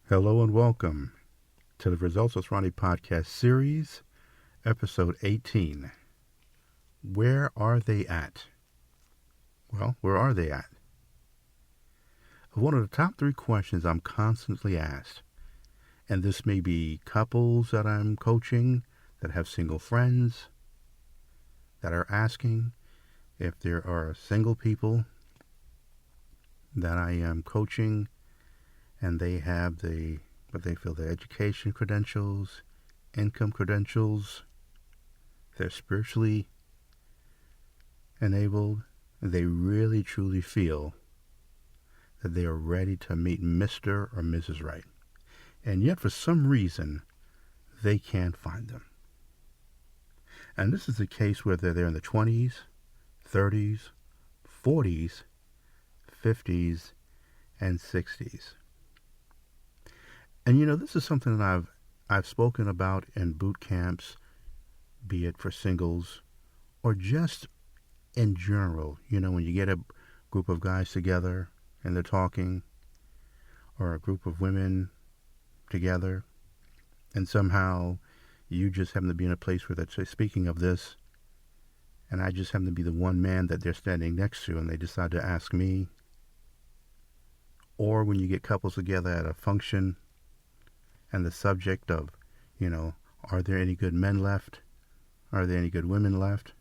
Hello and welcome to the Results with Ronnie podcast series, episode 18. Where are they at? Well, where are they at? One of the top 3 questions I'm constantly asked, and this may be couples that I'm coaching that have single friends that are asking, if there are single people that I am coaching and they have what they feel their education credentials, income credentials, they're spiritually enabled, they really truly feel that they are ready to meet Mr. or Mrs. Right. And yet for some reason, they can't find them. And this is the case whether they're in the 20s, 30s, 40s, 50s, and 60s. And this is something that I've spoken about in boot camps, be it for singles or just in general. When you get a group of guys together and they're talking, or a group of women together, and somehow you just happen to be in a place where they're speaking of this, and I just happen to be the one man that they're standing next to, and they decide to ask me. Or when you get couples together at a function, and the subject of, are there any good men left? Are there any good women left?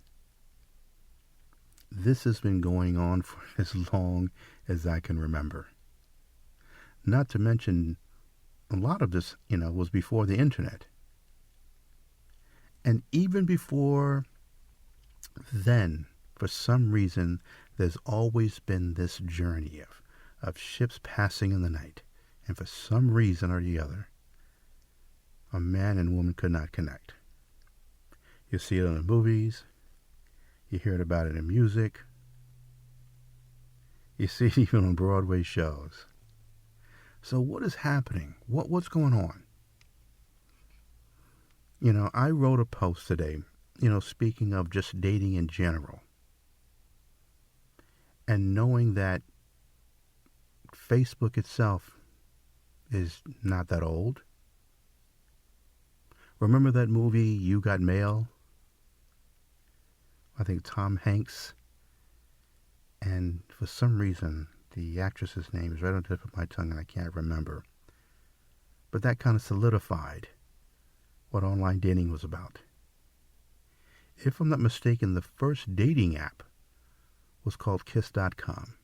This has been going on for as long as I can remember. Not to mention, a lot of this, was before the internet. And even before then, for some reason, there's always been this journey of ships passing in the night. And for some reason or the other, a man and woman could not connect. You see it in the movies. You hear about it in music. You see it even on Broadway shows. So what is happening? What's going on? I wrote a post today, speaking of just dating in general. And knowing that Facebook itself is not that old. Remember that movie, You Got Mail? I think Tom Hanks. And for some reason, the actress's name is right on the tip of my tongue and I can't remember. But that kind of solidified what online dating was about. If I'm not mistaken, the first dating app was called Kiss.com.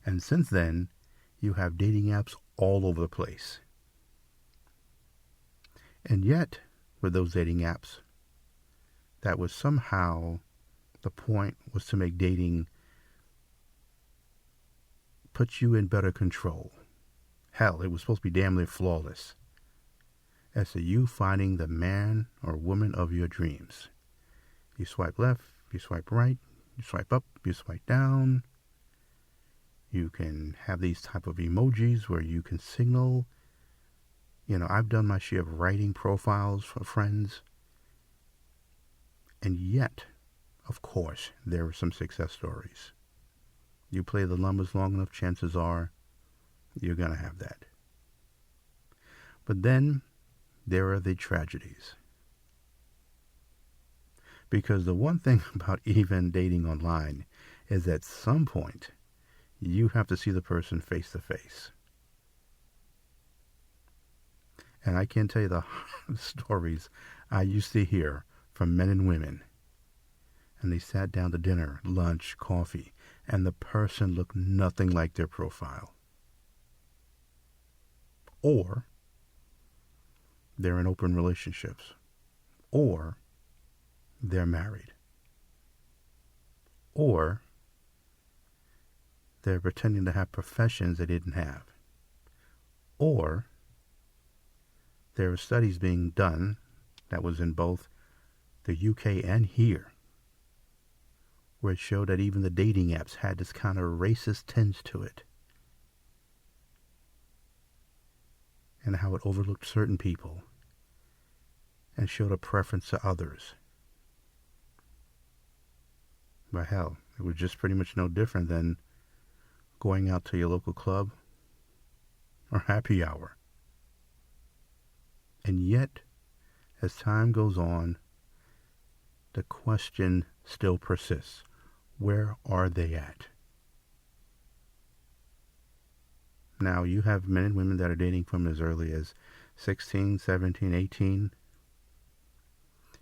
And since then, you have dating apps all over the place. And yet, with those dating apps, that was somehow the point was to make dating put you in better control. Hell, it was supposed to be damn near flawless. As to you finding the man or woman of your dreams. You swipe left, you swipe right, you swipe up, you swipe down. You can have these type of emojis where you can signal. I've done my share of writing profiles for friends. And yet, of course, there are some success stories. You play the numbers long enough, chances are you're going to have that. But then there are the tragedies. Because the one thing about even dating online is at some point you have to see the person face to face. And I can't tell you the stories I used to hear from men and women. And they sat down to dinner, lunch, coffee, and the person looked nothing like their profile. Or they're in open relationships. Or they're married. Or they're pretending to have professions they didn't have. Or there are studies being done that was in both the UK and here, where it showed that even the dating apps had this kind of racist tinge to it. And how it overlooked certain people and showed a preference to others. But hell, it was just pretty much no different than going out to your local club or happy hour And yet, as time goes on, the question still persists. Where are they at? Now, you have men and women that are dating from as early as 16, 17, 18.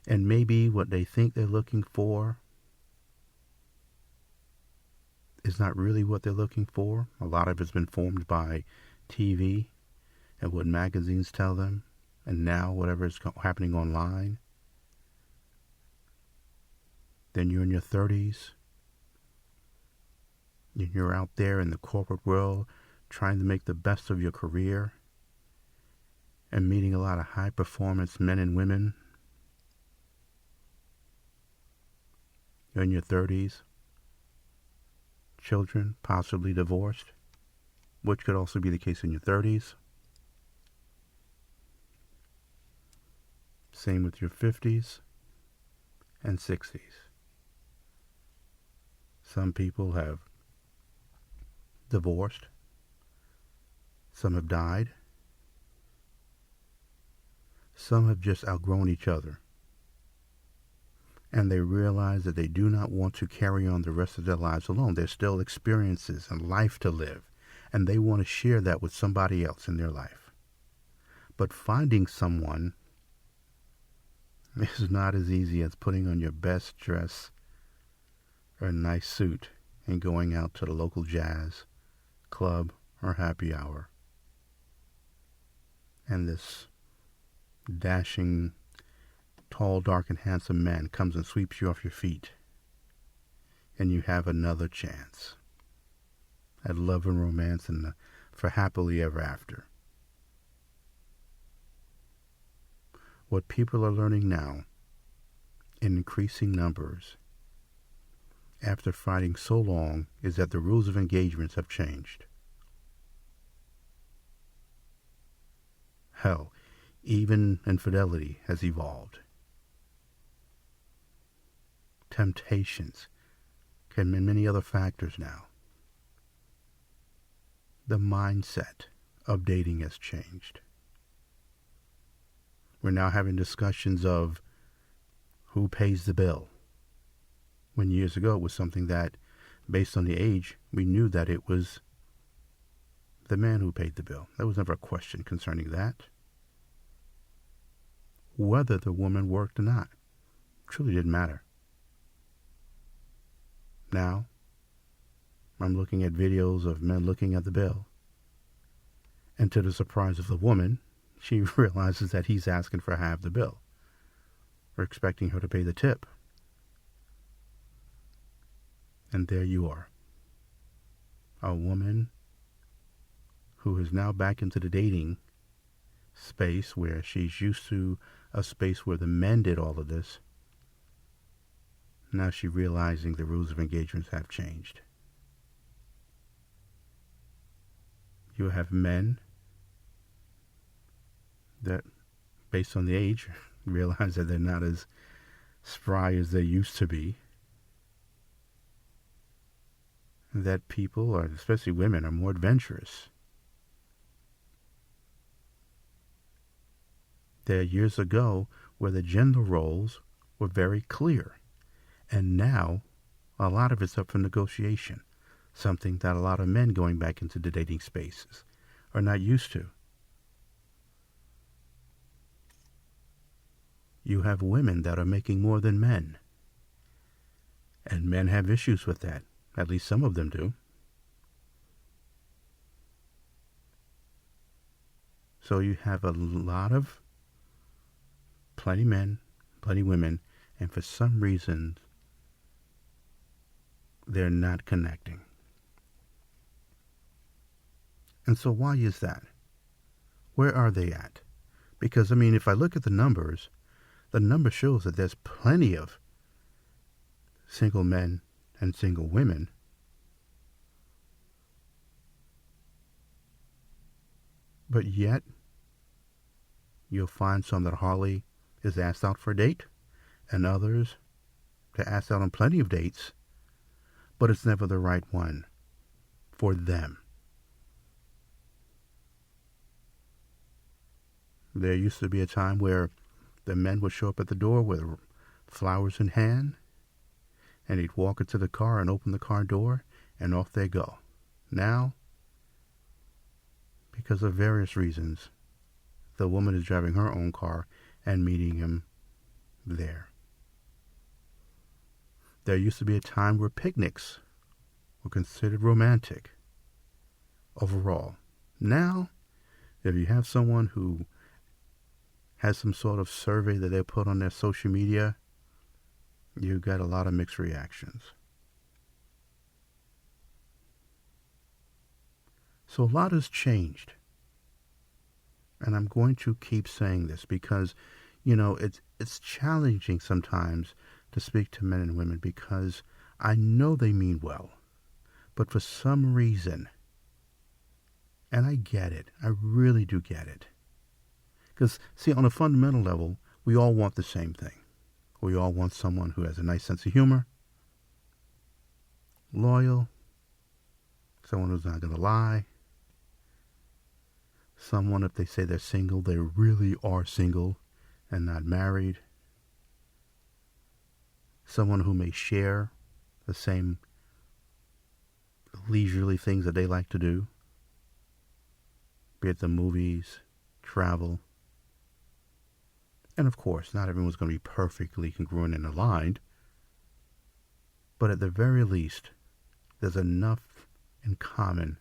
And maybe what they think they're looking for is not really what they're looking for. A lot of it's been formed by TV and what magazines tell them, and now whatever is happening online. Then you're in your 30s, and you're out there in the corporate world trying to make the best of your career and meeting a lot of high-performance men and women. You're in your 30s, children, possibly divorced, which could also be the case in your 30s. Same with your 50s and 60s. Some people have divorced. Some have died. Some have just outgrown each other. And they realize that they do not want to carry on the rest of their lives alone. There's still experiences and life to live, and they want to share that with somebody else in their life. But finding someone is not as easy as putting on your best dress or a nice suit and going out to the local jazz club or happy hour. And this dashing, tall, dark, and handsome man comes and sweeps you off your feet, and you have another chance at love and romance and for happily ever after. What people are learning now, in increasing numbers, after fighting so long, is that the rules of engagements have changed. Hell, even infidelity has evolved. Temptations and many other factors now. The mindset of dating has changed. We're now having discussions of who pays the bill. When years ago it was something that, based on the age, we knew that it was the man who paid the bill. There was never a question concerning that. Whether the woman worked or not truly didn't matter. Now, I'm looking at videos of men looking at the bill, and to the surprise of the woman, she realizes that he's asking for half the bill, or expecting her to pay the tip. And there you are, a woman who is now back into the dating space where she's used to a space where the men did all of this. Now she's realizing the rules of engagements have changed. You have men that, based on the age, realize that they're not as spry as they used to be. That people, or especially women, are more adventurous. There years ago where the gender roles were very clear. And now, a lot of it's up for negotiation, something that a lot of men going back into the dating spaces are not used to. You have women that are making more than men. And men have issues with that. At least some of them do. So you have a lot of plenty men, plenty women, and for some reason, they're not connecting. And so why is that? Where are they at? Because, if I look at the number shows that there's plenty of single men and single women. But yet, you'll find some that hardly is asked out for a date, and others that asked out on plenty of dates, but it's never the right one for them. There used to be a time where the men would show up at the door with flowers in hand, and he'd walk into the car and open the car door, and off they go. Now, because of various reasons, the woman is driving her own car and meeting him there. There used to be a time where picnics were considered romantic overall. Now, if you have someone who has some sort of survey that they put on their social media, you got a lot of mixed reactions. So a lot has changed. And I'm going to keep saying this because, it's challenging sometimes to speak to men and women because I know they mean well. But for some reason, and I get it, I really do get it. Because, see, on a fundamental level, we all want the same thing. We all want someone who has a nice sense of humor, loyal, someone who's not going to lie, someone, if they say they're single, they really are single and not married, someone who may share the same leisurely things that they like to do, be it the movies, travel. And of course, not everyone's going to be perfectly congruent and aligned, but at the very least, there's enough in common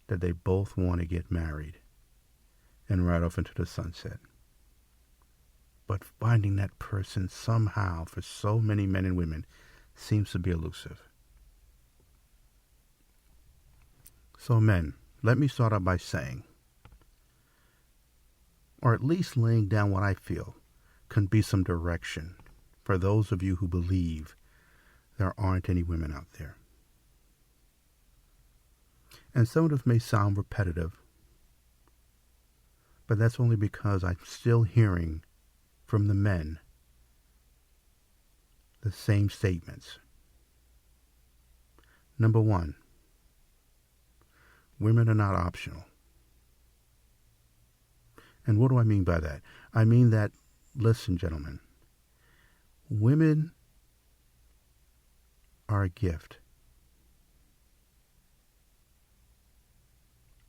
that they both want to get married and ride off into the sunset. But finding that person somehow, for so many men and women, seems to be elusive. So men, let me start out by saying, or at least laying down what I feel can be some direction for those of you who believe there aren't any women out there. And some of this may sound repetitive, but that's only because I'm still hearing from the men the same statements. Number one, women are not optional. And what do I mean by that? I mean that, listen, gentlemen, women are a gift.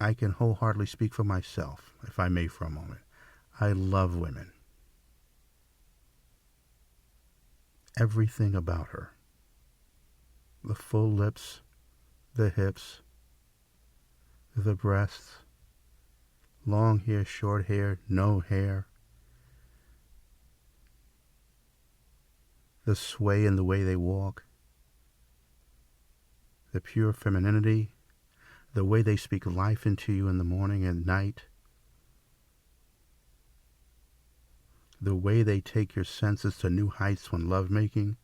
I can wholeheartedly speak for myself, if I may for a moment. I love women. Everything about her. The full lips, the hips, the breasts, long hair, short hair, no hair, the sway in the way they walk, the pure femininity, the way they speak life into you in the morning and night, the way they take your senses to new heights when lovemaking,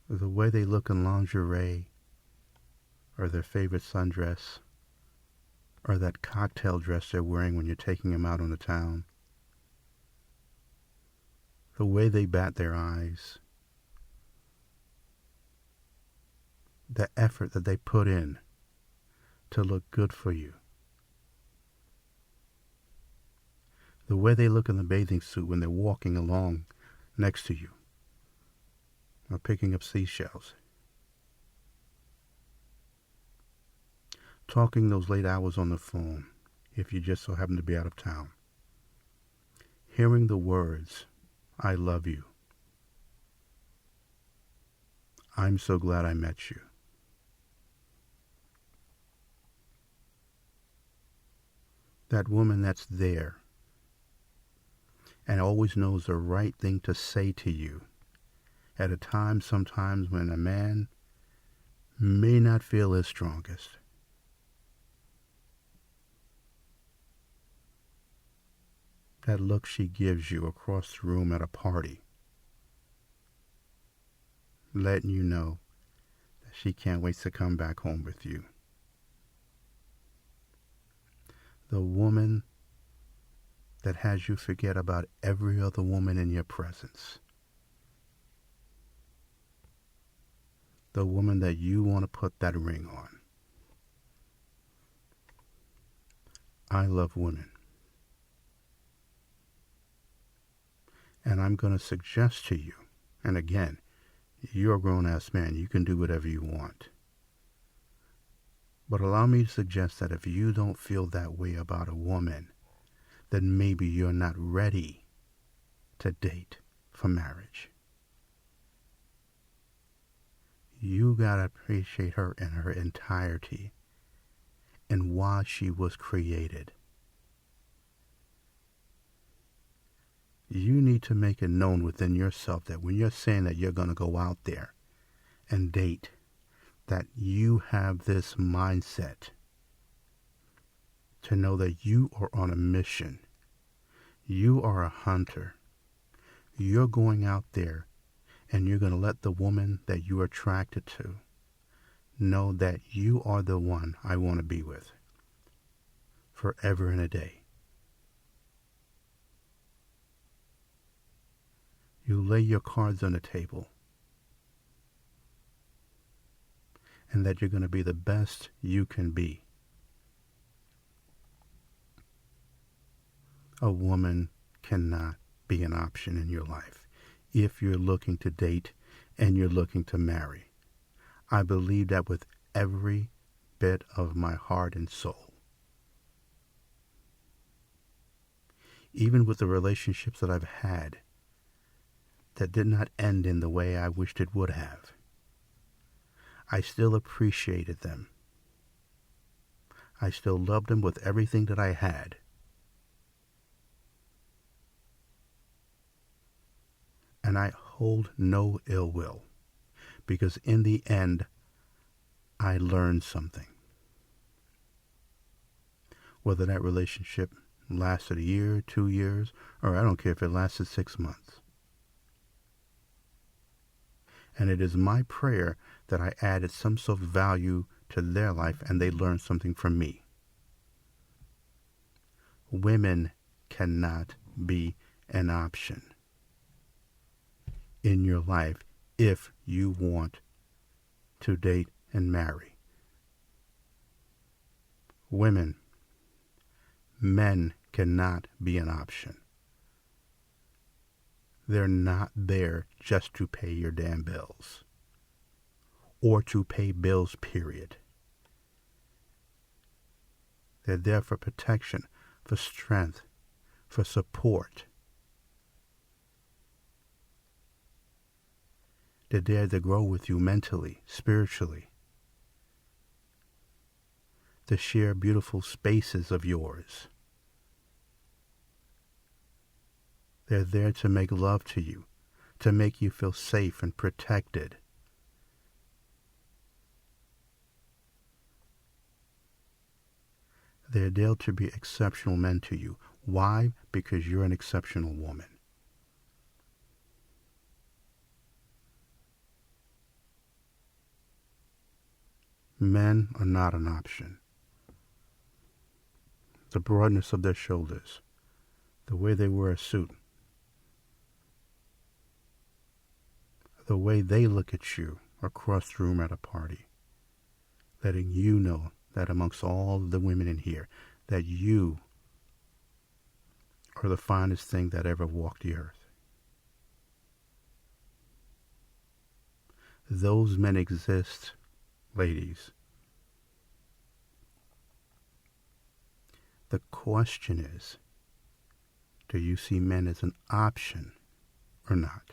the way they look in lingerie, or their favorite sundress, or that cocktail dress they're wearing when you're taking them out on the town, the way they bat their eyes, the effort that they put in to look good for you, the way they look in the bathing suit when they're walking along next to you or picking up seashells, talking those late hours on the phone if you just so happen to be out of town, hearing the words, "I love you," "I'm so glad I met you." That woman that's there and always knows the right thing to say to you at a time sometimes when a man may not feel his strongest. That look she gives you across the room at a party, letting you know that she can't wait to come back home with you. The woman that has you forget about every other woman in your presence. The woman that you want to put that ring on. I love women. And I'm going to suggest to you, and again, you're a grown-ass man. You can do whatever you want. But allow me to suggest that if you don't feel that way about a woman, then maybe you're not ready to date for marriage. You got to appreciate her in her entirety and why she was created. You need to make it known within yourself that when you're saying that you're going to go out there and date, that you have this mindset to know that you are on a mission. You are a hunter. You're going out there and you're going to let the woman that you're attracted to know that you are the one I want to be with forever and a day. You lay your cards on the table and that you're going to be the best you can be. A woman cannot be an option in your life if you're looking to date and you're looking to marry. I believe that with every bit of my heart and soul. Even with the relationships that I've had that did not end in the way I wished it would have, I still appreciated them. I still loved them with everything that I had. And I hold no ill will, because in the end, I learned something. Whether that relationship lasted a year, 2 years, or I don't care if it lasted 6 months. And it is my prayer that I added some sort of value to their life and they learned something from me. Women cannot be an option in your life if you want to date and marry. Women, men cannot be an option. They're not there just to pay your damn bills or to pay bills, period. They're there for protection, for strength, for support. They're there to grow with you mentally, spiritually, to share beautiful spaces of yours. They're there to make love to you, to make you feel safe and protected. They're there to be exceptional men to you. Why? Because you're an exceptional woman. Men are not an option. The broadness of their shoulders, the way they wear a suit, the way they look at you across the room at a party, letting you know that amongst all the women in here, that you are the finest thing that ever walked the earth. Those men exist, ladies. The question is, do you see men as an option or not?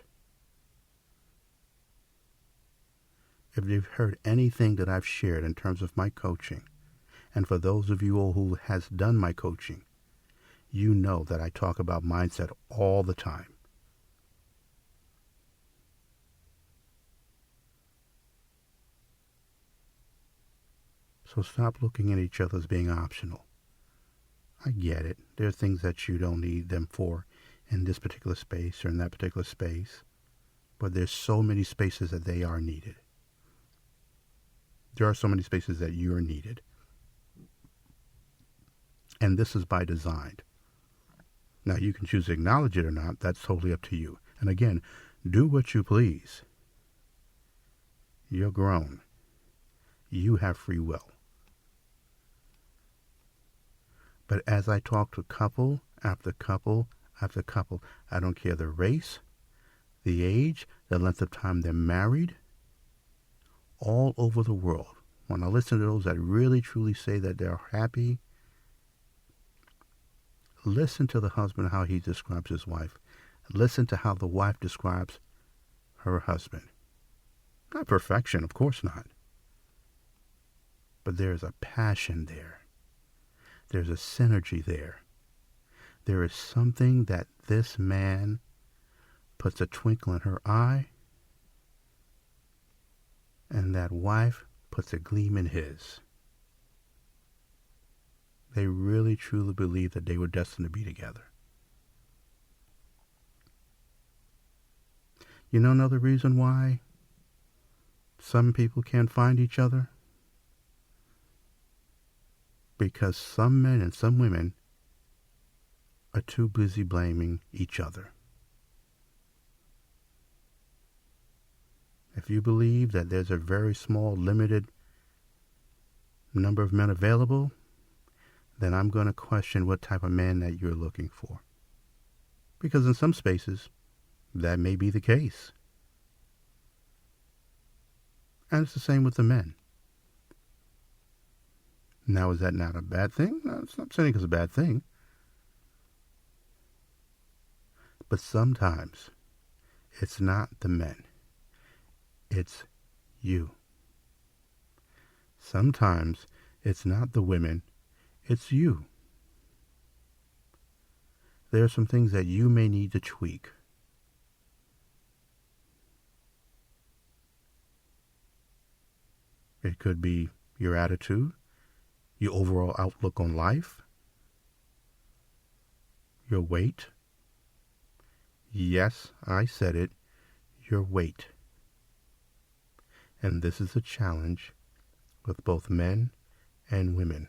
If you've heard anything that I've shared in terms of my coaching, and for those of you all who has done my coaching, you know that I talk about mindset all the time. So stop looking at each other as being optional. I get it. There are things that you don't need them for in this particular space or in that particular space. But there's so many spaces that they are needed. There are so many spaces that you are needed. And this is by design. Now, you can choose to acknowledge it or not. That's totally up to you. And again, do what you please. You're grown. You have free will. But as I talk to couple after couple after couple, I don't care the race, the age, the length of time they're married, all over the world. When I listen to those that really truly say that they're happy, listen to the husband, how he describes his wife. Listen to how the wife describes her husband. Not perfection, of course not. But there's a passion there. There's a synergy there. There is something that this man puts a twinkle in her eye, and that wife puts a gleam in his. They really truly believe that they were destined to be together. You know another reason why some people can't find each other? Because some men and some women are too busy blaming each other. If you believe that there's a very small, limited number of men available, then I'm going to question what type of man that you're looking for. Because in some spaces, that may be the case. And it's the same with the men. Now, is that not a bad thing? No, it's not saying it's a bad thing. But sometimes it's not the men. It's you. Sometimes it's not the women. It's you. There are some things that you may need to tweak. It could be your attitude, your overall outlook on life, your weight. Yes, I said it, your weight. And this is a challenge with both men and women.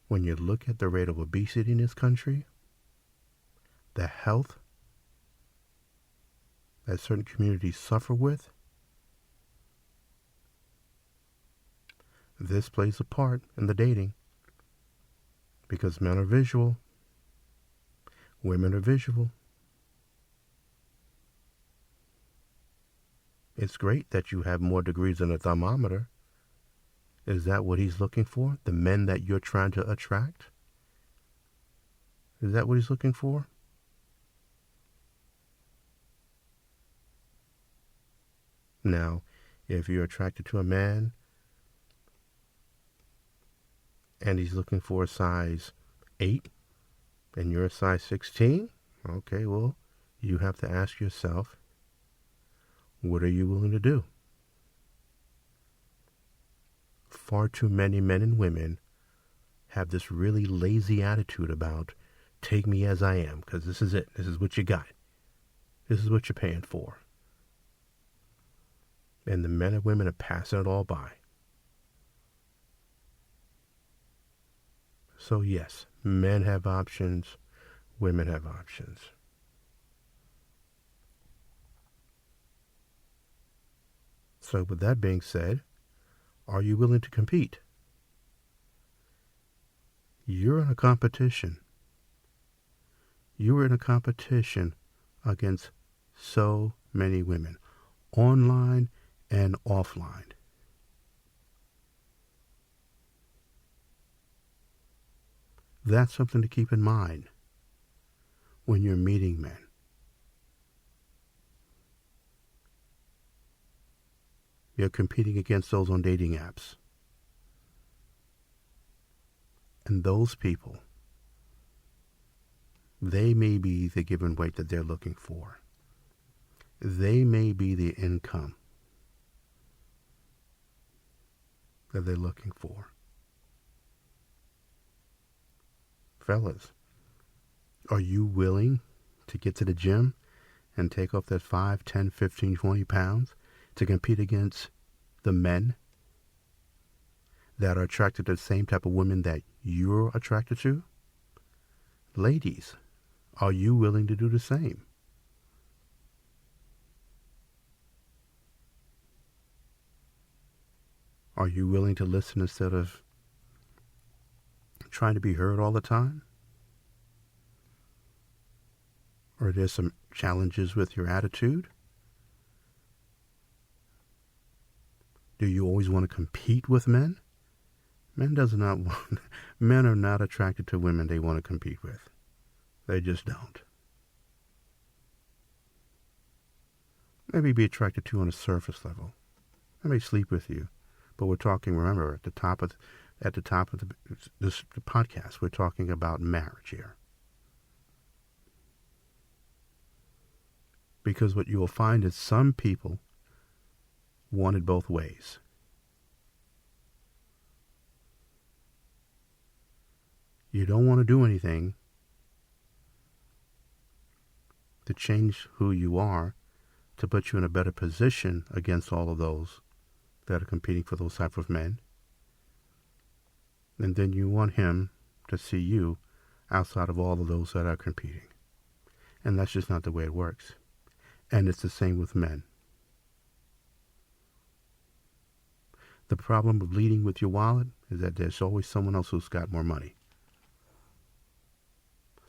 When you look at the rate of obesity in this country, the health that certain communities suffer with, this plays a part in the dating. Because men are visual, women are visual. It's great that you have more degrees than a thermometer. Is that what he's looking for? The men that you're trying to attract? Is that what he's looking for? Now, if you're attracted to a man and he's looking for a size 8 and you're a size 16, okay, well, you have to ask yourself, what are you willing to do? Far too many men and women have this really lazy attitude about take me as I am, because this is it. This is what you got. This is what you're paying for. And the men and women are passing it all by. So yes, men have options, women have options. So with that being said, are you willing to compete? You're in a competition. You are in a competition against so many women, online and offline. That's something to keep in mind when you're meeting men. You're competing against those on dating apps. And those people, they may be the given weight that they're looking for. They may be the income that they're looking for. Fellas, are you willing to get to the gym and take off that 5, 10, 15, 20 pounds to compete against the men that are attracted to the same type of women that you're attracted to? Ladies, are you willing to do the same? Are you willing to listen instead of trying to be heard all the time? Or there's some challenges with your attitude? Do you always want to compete with men? Men are not attracted to women they want to compete with. They just don't. Maybe be attracted to on a surface level. I may sleep with you, but we're talking. Remember, at the top of the podcast, we're talking about marriage here. Because what you will find is some people want it both ways. You don't want to do anything to change who you are, to put you in a better position against all of those that are competing for those type of men. And then you want him to see you outside of all of those that are competing. And that's just not the way it works. And it's the same with men. The problem of leading with your wallet is that there's always someone else who's got more money.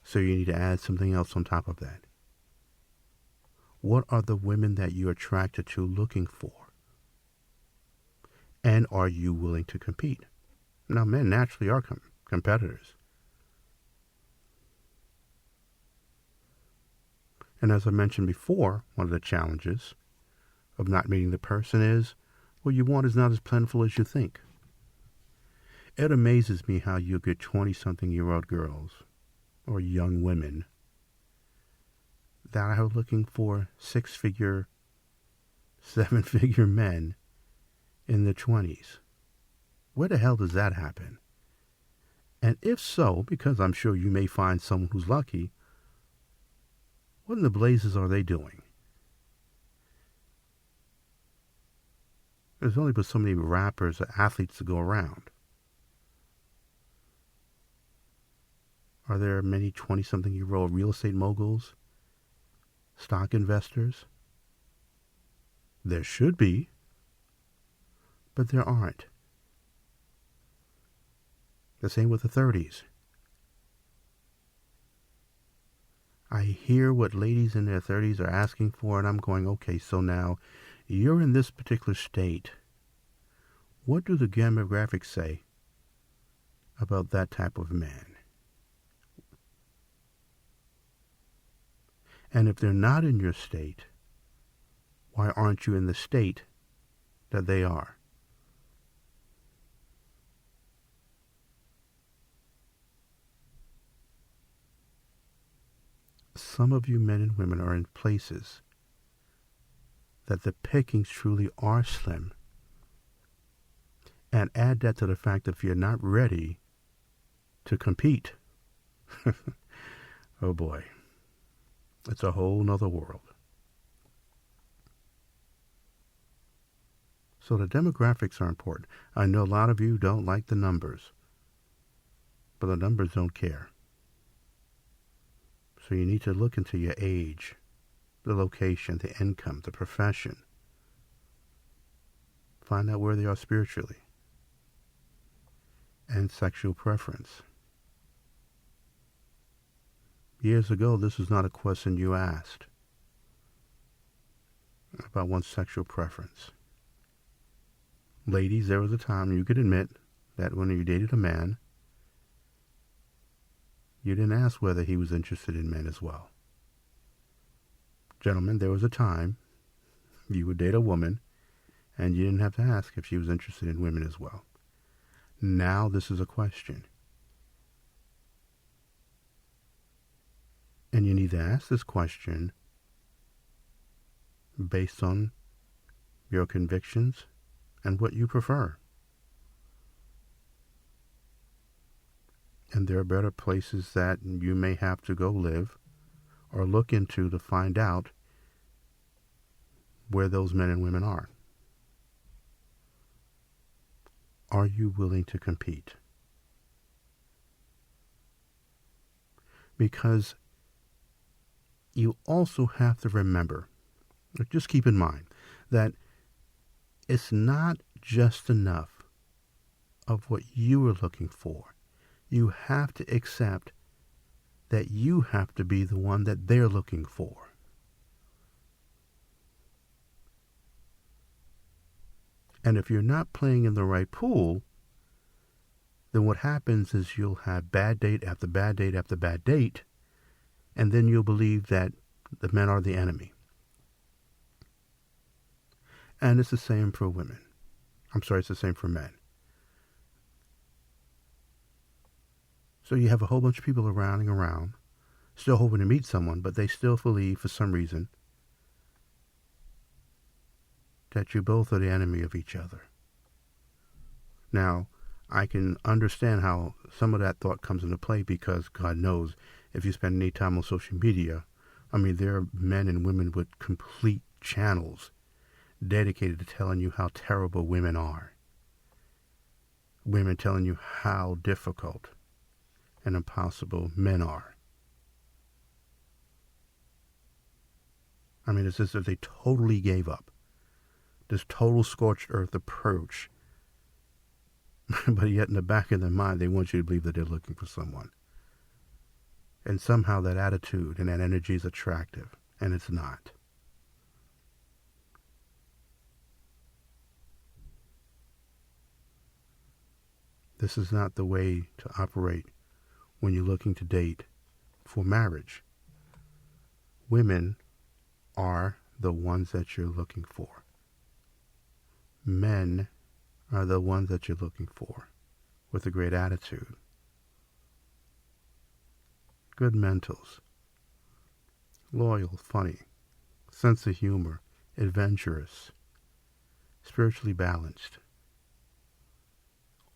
So you need to add something else on top of that. What are the women that you're attracted to looking for? And are you willing to compete? Now, men naturally are competitors. And as I mentioned before, one of the challenges of not meeting the person is what you want is not as plentiful as you think. It amazes me how you get 20-something-year-old girls or young women that are looking for 6-figure, 7-figure men in their 20s. Where the hell does that happen? And if so, because I'm sure you may find someone who's lucky, what in the blazes are they doing? There's only but so many rappers or athletes to go around. Are there many 20-something-year-old real estate moguls? Stock investors? There should be, but there aren't. The same with the 30s. I hear what ladies in their 30s are asking for, and I'm going, okay, so now you're in this particular state. What do the demographics say about that type of man? And if they're not in your state, why aren't you in the state that they are? Some of you men and women are in places that the pickings truly are slim. And add that to the fact that if you're not ready to compete, oh boy, it's a whole nother world. So the demographics are important. I know a lot of you don't like the numbers, but the numbers don't care. So you need to look into your age, the location, the income, the profession. Find out where they are spiritually. And sexual preference. Years ago, this was not a question you asked about one's sexual preference. Ladies, there was a time you could admit that when you dated a man, you didn't ask whether he was interested in men as well. Gentlemen, there was a time you would date a woman and you didn't have to ask if she was interested in women as well. Now this is a question. And you need to ask this question based on your convictions and what you prefer. And there are better places that you may have to go live or look into to find out where those men and women are. Are you willing to compete? Because you also have to remember, just keep in mind, that it's not just enough of what you are looking for. You have to accept that you have to be the one that they're looking for. And if you're not playing in the right pool, then what happens is you'll have bad date after bad date after bad date, and then you'll believe that the men are the enemy. And it's the same for women. It's the same for men. So you have a whole bunch of people around, still hoping to meet someone, but they still believe, for some reason, that you both are the enemy of each other. Now, I can understand how some of that thought comes into play because God knows if you spend any time on social media, there are men and women with complete channels dedicated to telling you how terrible women are. Women telling you how difficult and impossible men are. It's as if they totally gave up. This total scorched earth approach. But yet in the back of their mind, they want you to believe that they're looking for someone. And somehow that attitude and that energy is attractive. And it's not. This is not the way to operate when you're looking to date for marriage. Women are the ones that you're looking for. Men are the ones that you're looking for with a great attitude. Good mentals. Loyal, funny, sense of humor, adventurous, spiritually balanced.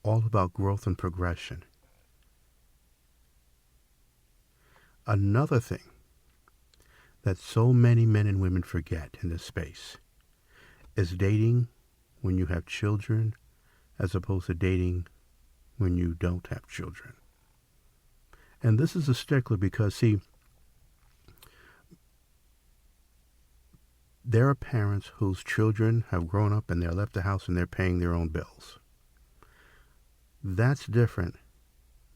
All about growth and progression. Another thing that so many men and women forget in this space is dating when you have children as opposed to dating when you don't have children. And this is a stickler because, see, there are parents whose children have grown up and they're left the house and they're paying their own bills. That's different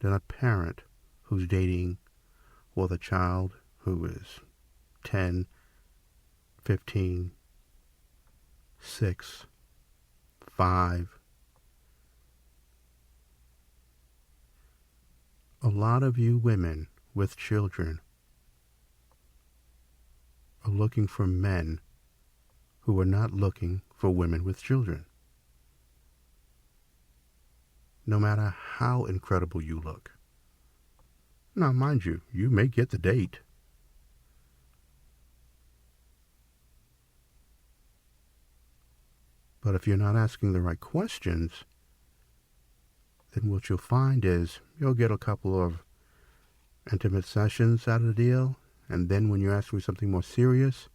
than a parent who's dating with a child who is 10, 15, 6, 5. A lot of you women with children are looking for men who are not looking for women with children. No matter how incredible you look. Now, mind you, you may get the date. But if you're not asking the right questions, then what you'll find is you'll get a couple of intimate sessions out of the deal, and then when you're asking something more serious,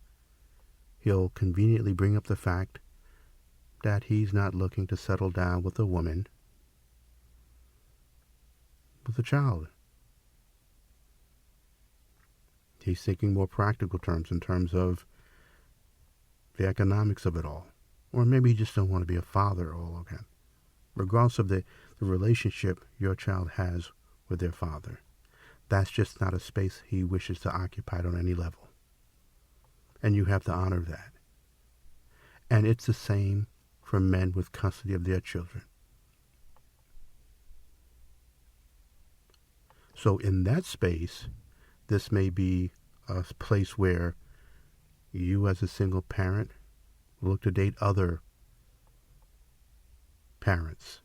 he'll conveniently bring up the fact that he's not looking to settle down with a woman with a child. He's thinking more practical terms in terms of the economics of it all. Or maybe he just don't want to be a father all again. Regardless of the relationship your child has with their father. That's just not a space he wishes to occupy on any level. And you have to honor that. And it's the same for men with custody of their children. So in that space, this may be a place where you as a single parent look to date other parents.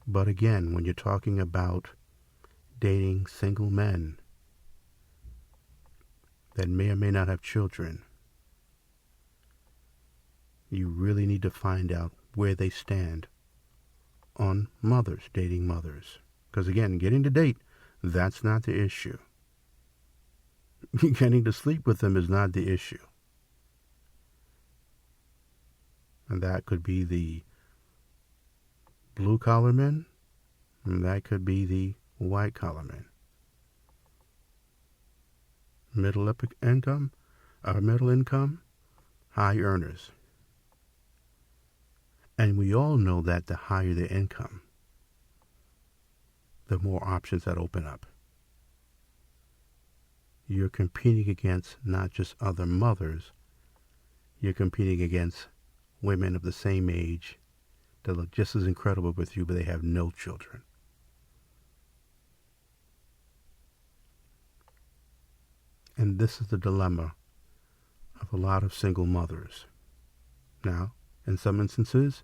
But again, when you're talking about dating single men that may or may not have children, you really need to find out where they stand on mothers, dating mothers. Because again, getting to date, that's not the issue. Getting to sleep with them is not the issue. And that could be the blue-collar men, and that could be the white-collar men. Middle income, high earners. And we all know that the higher the income, the more options that open up. You're competing against not just other mothers, you're competing against women of the same age that look just as incredible with you, but they have no children. And this is the dilemma of a lot of single mothers. Now, in some instances,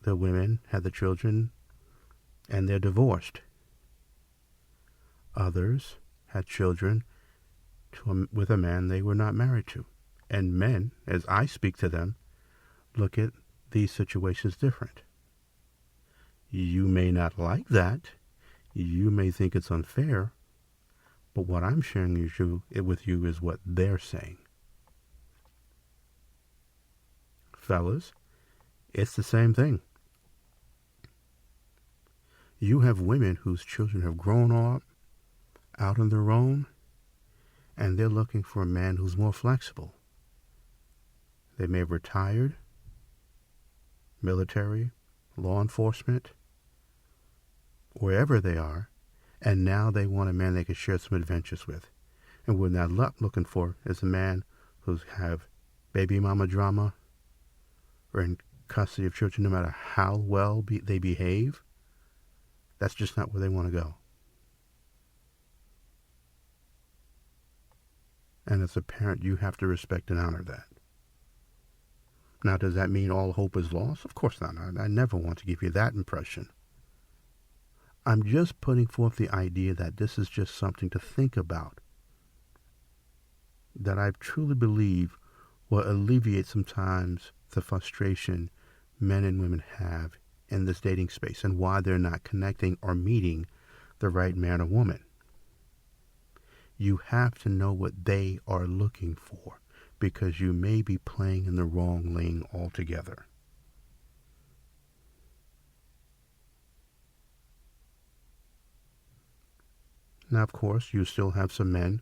the women had the children and they're divorced. Others had children with a man they were not married to. And men, as I speak to them, look at these situations different. You may not like that. You may think it's unfair. But what I'm sharing with you is what they're saying. Fellas, it's the same thing. You have women whose children have grown up, out on their own, and they're looking for a man who's more flexible. They may have retired, military, law enforcement, wherever they are, and now they want a man they can share some adventures with. And what they're not looking for is a man who's have baby mama drama or in custody of children no matter how well they behave. That's just not where they want to go. And as a parent, you have to respect and honor that. Now, does that mean all hope is lost? Of course not. I never want to give you that impression. I'm just putting forth the idea that this is just something to think about, that I truly believe will alleviate sometimes the frustration men and women have in this dating space and why they're not connecting or meeting the right man or woman. You have to know what they are looking for, because you may be playing in the wrong lane altogether. Now, of course, you still have some men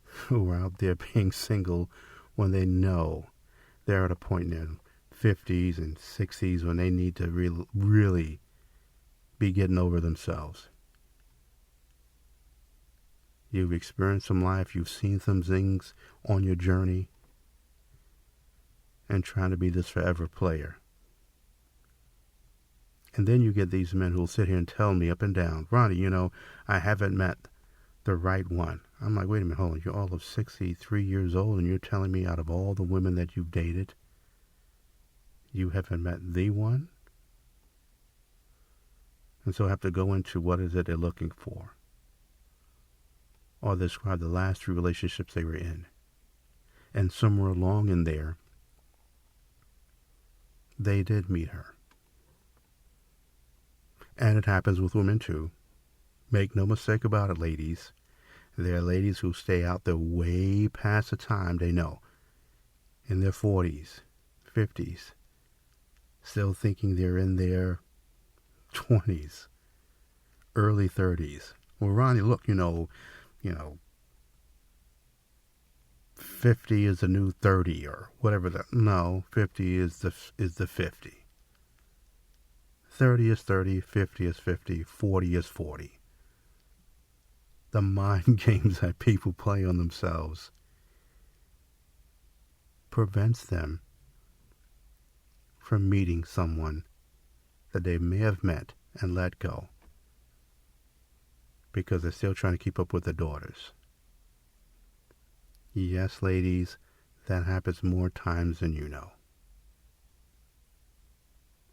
who are out there being single when they know they're at a point in their 50s and 60s when they need to really be getting over themselves. You've experienced some life, you've seen some things on your journey, and trying to be this forever player. And then you get these men who'll sit here and tell me up and down, Ronnie, I haven't met the right one. I'm like, wait a minute, hold on. You're all of 63 years old and you're telling me out of all the women that you've dated, you haven't met the one? And so I have to go into what is it they're looking for, or describe the last 3 relationships they were in. And somewhere along in there, they did meet her. And it happens with women too. Make no mistake about it, ladies. There are ladies who stay out there way past the time they know. In their 40s, 50s. Still thinking they're in their 20s, early 30s. Well, Ronnie, look, 50 is the new 30 or whatever that. No, 50 is the 50. 30 is 30, 50 is 50, 40 is 40. The mind games that people play on themselves prevents them from meeting someone that they may have met and let go because they're still trying to keep up with their daughters. Yes, ladies, that happens more times than you know.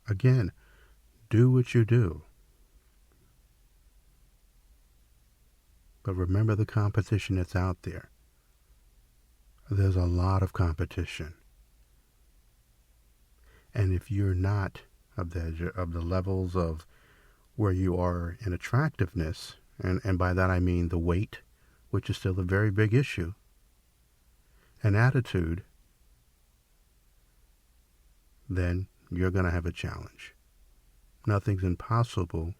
Again, do what you do. But remember the competition that's out there. There's a lot of competition. And if you're not of the levels of where you are in attractiveness, and by that I mean the weight, which is still a very big issue, and attitude, then you're going to have a challenge. Nothing's impossible,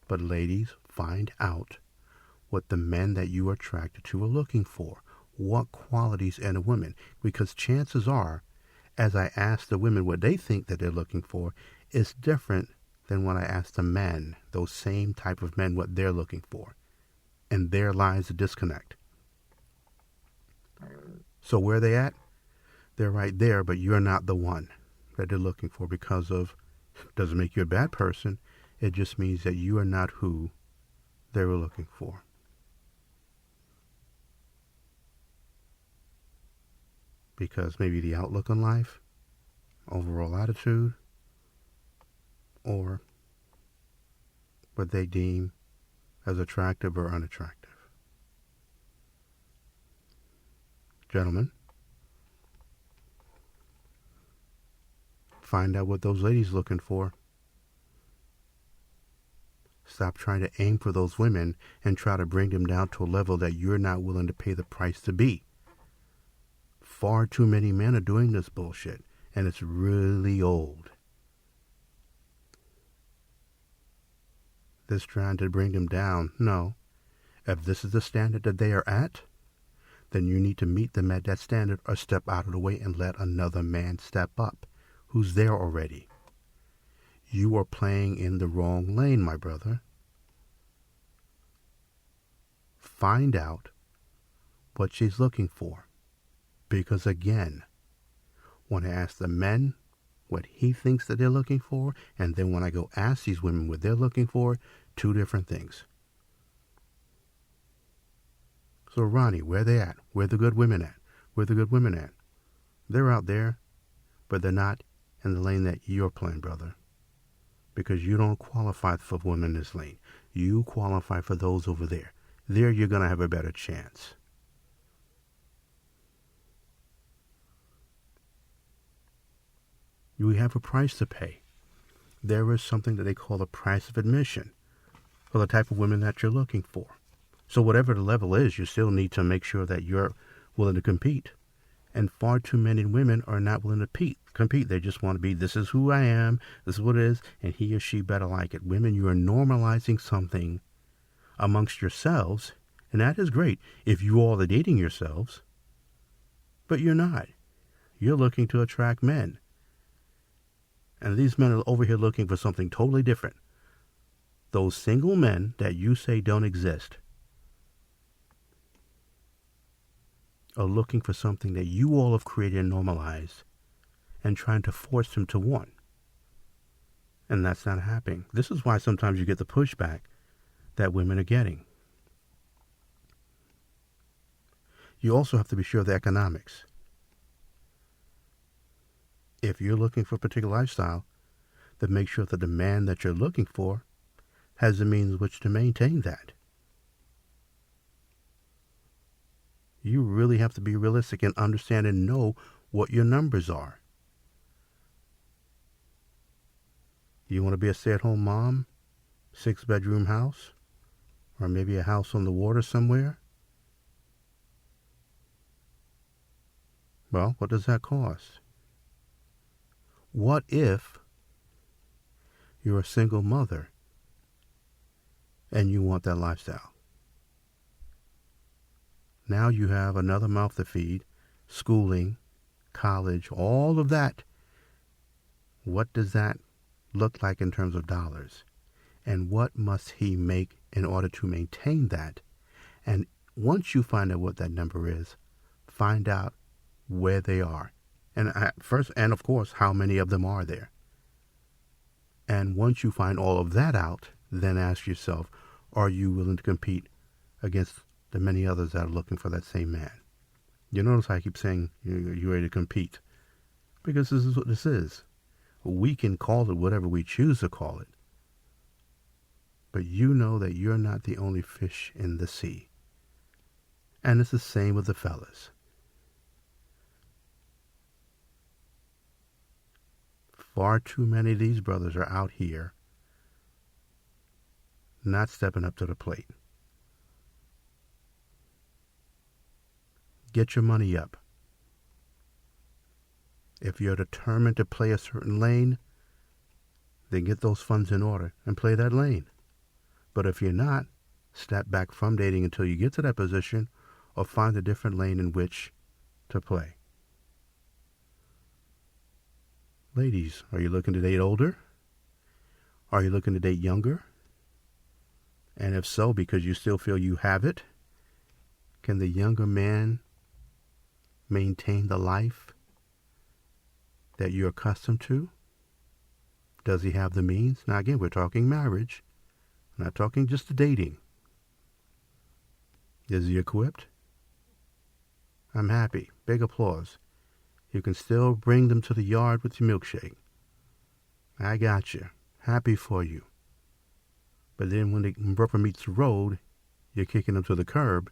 but ladies, find out what the men that you are attracted to are looking for. What qualities in a woman? Because chances are, as I ask the women what they think that they're looking for, is different than when I ask the men, those same type of men, what they're looking for. And there lies the disconnect. So where are they at? They're right there, but you're not the one that they're looking for because of, doesn't make you a bad person. It just means that you are not who they were looking for. Because maybe the outlook on life, overall attitude, or what they deem as attractive or unattractive. Gentlemen, find out what those ladies looking for. Stop trying to aim for those women and try to bring them down to a level that you're not willing to pay the price to be. Far too many men are doing this bullshit, and it's really old. This trying to bring them down, no. If this is the standard that they are at, then you need to meet them at that standard or step out of the way and let another man step up who's there already. You are playing in the wrong lane, my brother. Find out what she's looking for. Because again, when I ask the men what he thinks that they're looking for, and then when I go ask these women what they're looking for, two different things. So Ronnie, where they at? Where the good women at? Where the good women at? They're out there, but they're not in the lane that you're playing, brother. Because you don't qualify for women in this lane. You qualify for those over there. There you're going to have a better chance. You have a price to pay. There is something that they call a price of admission for the type of women that you're looking for. So whatever the level is, you still need to make sure that you're willing to compete. And far too many women are not willing to compete. They just want to be, this is who I am, this is what it is, and he or she better like it. Women, you are normalizing something amongst yourselves, and that is great if you all are dating yourselves, but you're not. You're looking to attract men. And these men are over here looking for something totally different. Those single men that you say don't exist are looking for something that you all have created and normalized and trying to force them to want. And that's not happening. This is why sometimes you get the pushback that women are getting. You also have to be sure of the economics. If you're looking for a particular lifestyle, then make sure that the man that you're looking for has the means which to maintain that. You really have to be realistic and understand and know what your numbers are. You want to be a stay-at-home mom, 6-bedroom house, or maybe a house on the water somewhere? Well, what does that cost? What if you're a single mother and you want that lifestyle? Now you have another mouth to feed, schooling, college, all of that. What does that look like in terms of dollars? And what must he make in order to maintain that? And once you find out what that number is, find out where they are. And first, and of course, how many of them are there? And once you find all of that out, then ask yourself, are you willing to compete against the many others that are looking for that same man? You notice I keep saying you're ready to compete. Because this is what this is. We can call it whatever we choose to call it. But you know that you're not the only fish in the sea. And it's the same with the fellas. Far too many of these brothers are out here not stepping up to the plate. Get your money up. If you're determined to play a certain lane, then get those funds in order and play that lane. But if you're not, step back from dating until you get to that position or find a different lane in which to play. Ladies, are you looking to date older? Are you looking to date younger? And if so, because you still feel you have it, can the younger man maintain the life that you're accustomed to? Does he have the means? Now again, we're talking marriage. We're not talking just the dating. Is he equipped? I'm happy. Big applause. You can still bring them to the yard with your milkshake. I got you. Happy for you. But then when the rubber meets the road, you're kicking them to the curb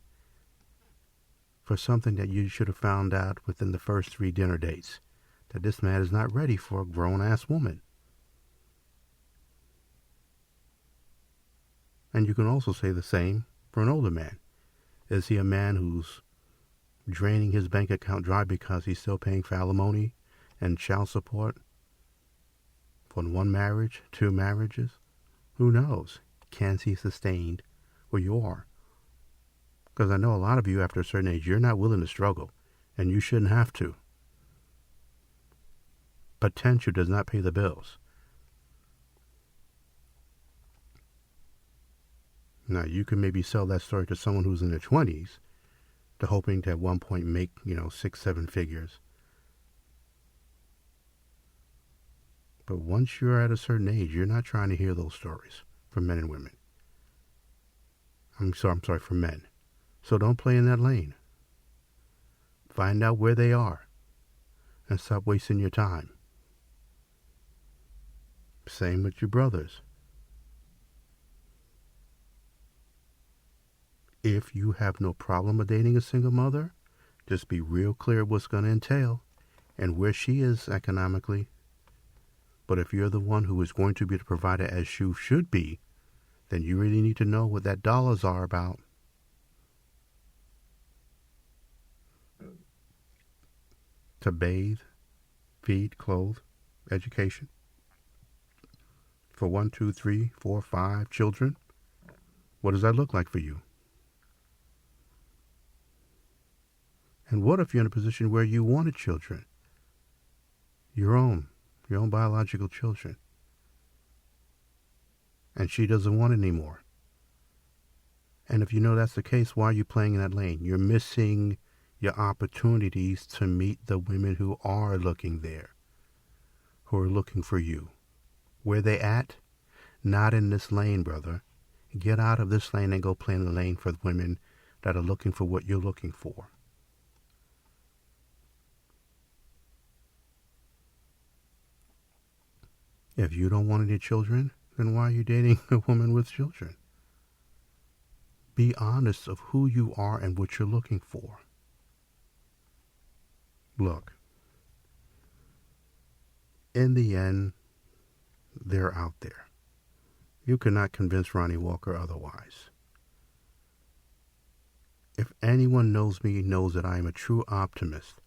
for something that you should have found out within the first 3 dinner dates, that this man is not ready for a grown-ass woman. And you can also say the same for an older man. Is he a man who's draining his bank account dry because he's still paying for alimony and child support for 1 marriage, 2 marriages? Who knows? Can he sustain where you are? Because I know a lot of you, after a certain age, you're not willing to struggle, and you shouldn't have to. Potential does not pay the bills. Now, you can maybe sell that story to someone who's in their 20s, to hoping to at one point make, 6, 7 figures. But once you're at a certain age, you're not trying to hear those stories from men and women. I'm sorry, for men. So don't play in that lane. Find out where they are and stop wasting your time. Same with your brothers. If you have no problem with dating a single mother, just be real clear what's going to entail and where she is economically. But if you're the one who is going to be the provider as you should be, then you really need to know what that dollars are about. To bathe, feed, clothe, education. For 1, 2, 3, 4, 5 children, what does that look like for you? And what if you're in a position where you wanted children? Your own biological children. And she doesn't want it anymore. And if you know that's the case, why are you playing in that lane? You're missing your opportunities to meet the women who are looking there, who are looking for you. Where they at? Not in this lane, brother. Get out of this lane and go play in the lane for the women that are looking for what you're looking for. If you don't want any children, then why are you dating a woman with children? Be honest of who you are and what you're looking for. Look, in the end, they're out there. You cannot convince Ronnie Walker otherwise. If anyone knows me, knows that I am a true optimist.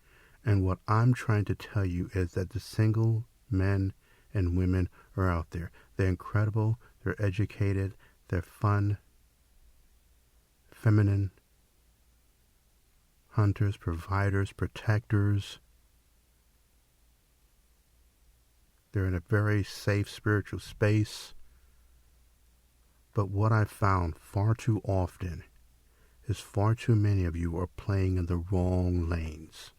And what I'm trying to tell you is that the single men and women are out there. They're incredible. They're educated. They're fun, feminine, hunters, providers, protectors. They're in a very safe spiritual space. But what I've found far too often is far too many of you are playing in the wrong lanes.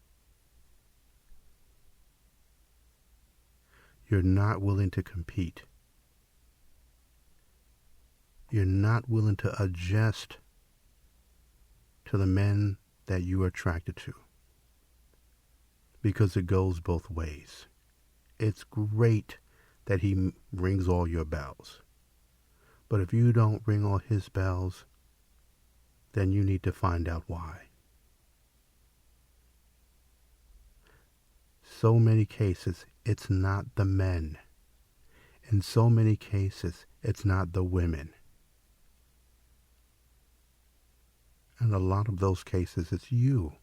You're not willing to compete. You're not willing to adjust to the men that you are attracted to. Because it goes both ways. It's great that he rings all your bells. But if you don't ring all his bells, then you need to find out why. So many cases, it's not the men. In so many cases, it's not the women. In a lot of those cases, it's you.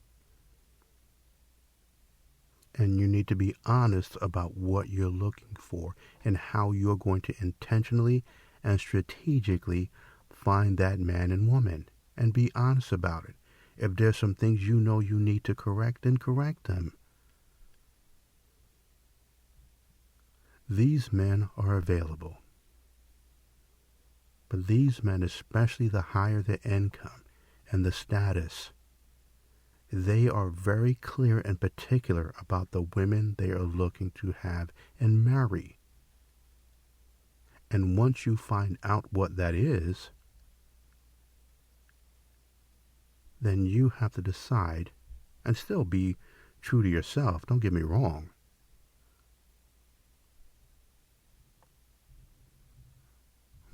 And you need to be honest about what you're looking for and how you're going to intentionally and strategically find that man and woman. And be honest about it. If there's some things you know you need to correct, then correct them. These men are available. But these men, especially the higher the income and the status, they are very clear and particular about the women they are looking to have and marry. And once you find out what that is, then you have to decide, and still be true to yourself, don't get me wrong.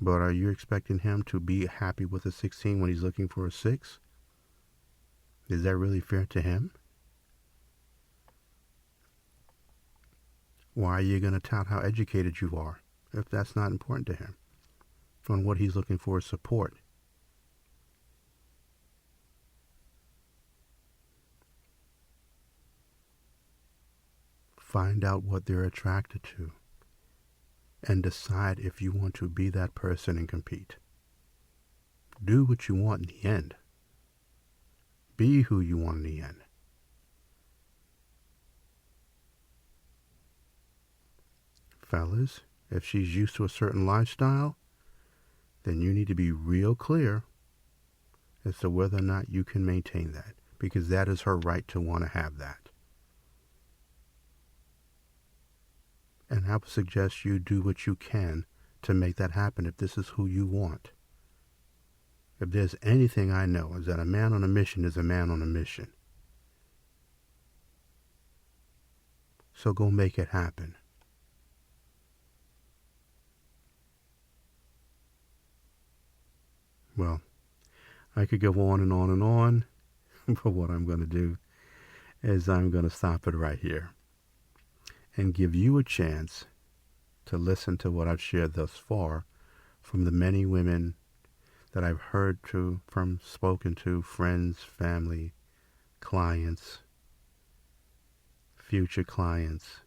But are you expecting him to be happy with a 16 when he's looking for a 6? Is that really fair to him? Why are you going to tout how educated you are if that's not important to him? On what he's looking for is support. Find out what they're attracted to and decide if you want to be that person and compete. Do what you want in the end. Be who you want in the end. Fellas, if she's used to a certain lifestyle, then you need to be real clear as to whether or not you can maintain that, because that is her right to want to have that. And I would suggest you do what you can to make that happen if this is who you want. If there's anything I know, is that a man on a mission is a man on a mission. So go make it happen. Well, I could go on and on and on, but what I'm going to do is I'm going to stop it right here and give you a chance to listen to what I've shared thus far from the many women that I've heard from, spoken to, friends, family, clients, future clients.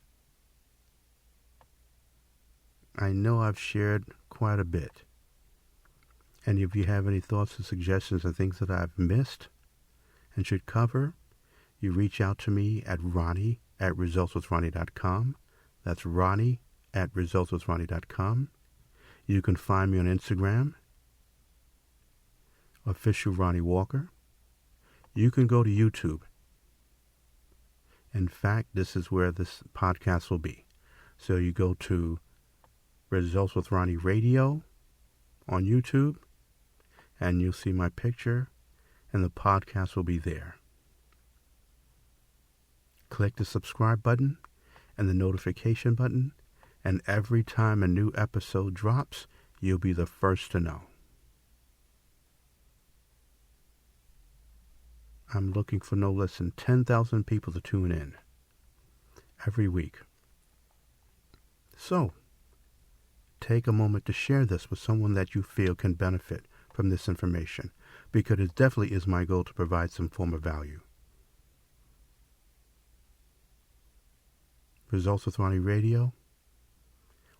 I know I've shared quite a bit. And if you have any thoughts or suggestions or things that I've missed and should cover, you reach out to me at Ronnie@resultswithronnie.com. That's Ronnie@resultswithronnie.com. You can find me on Instagram, official Ronnie Walker. You can go to YouTube. In fact, this is where this podcast will be. So you go to Results with Ronnie Radio on YouTube, and you'll see my picture, and the podcast will be there. Click the subscribe button and the notification button, and every time a new episode drops, you'll be the first to know. I'm looking for no less than 10,000 people to tune in every week. So, take a moment to share this with someone that you feel can benefit from this information, because it definitely is my goal to provide some form of value. Results with Ronnie Radio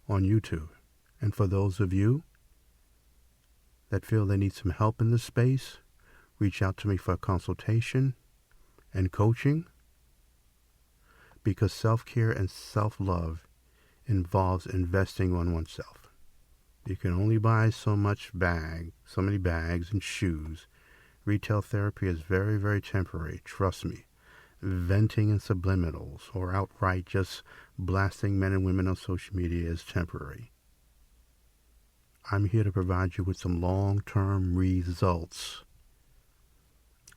on YouTube. And for those of you that feel they need some help in this space, reach out to me for a consultation and coaching, because self-care and self-love involves investing on oneself. You can only buy so many bags and shoes. Retail therapy is very, very temporary, trust me. Venting in subliminals or outright just blasting men and women on social media is temporary. I'm here to provide you with some long-term results.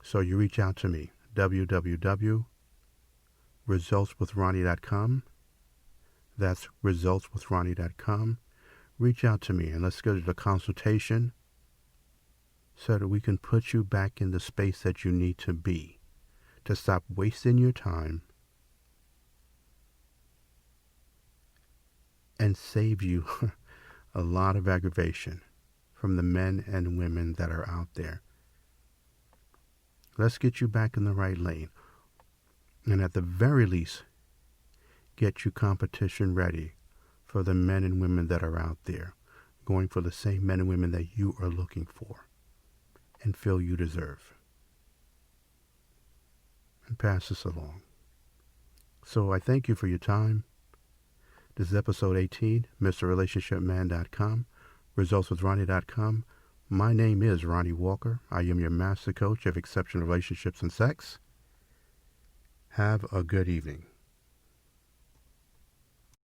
So you reach out to me, www.resultswithronnie.com. That's resultswithronnie.com. Reach out to me and let's schedule a consultation so that we can put you back in the space that you need to be, to stop wasting your time and save you a lot of aggravation from the men and women that are out there. Let's get you back in the right lane. And at the very least, get you competition ready for the men and women that are out there, going for the same men and women that you are looking for and feel you deserve. And pass this along. So I thank you for your time. This is episode 18, MrRelationshipMan.com, resultswithronnie.com. My name is Ronnie Walker. I am your master coach of exceptional relationships and sex. Have a good evening.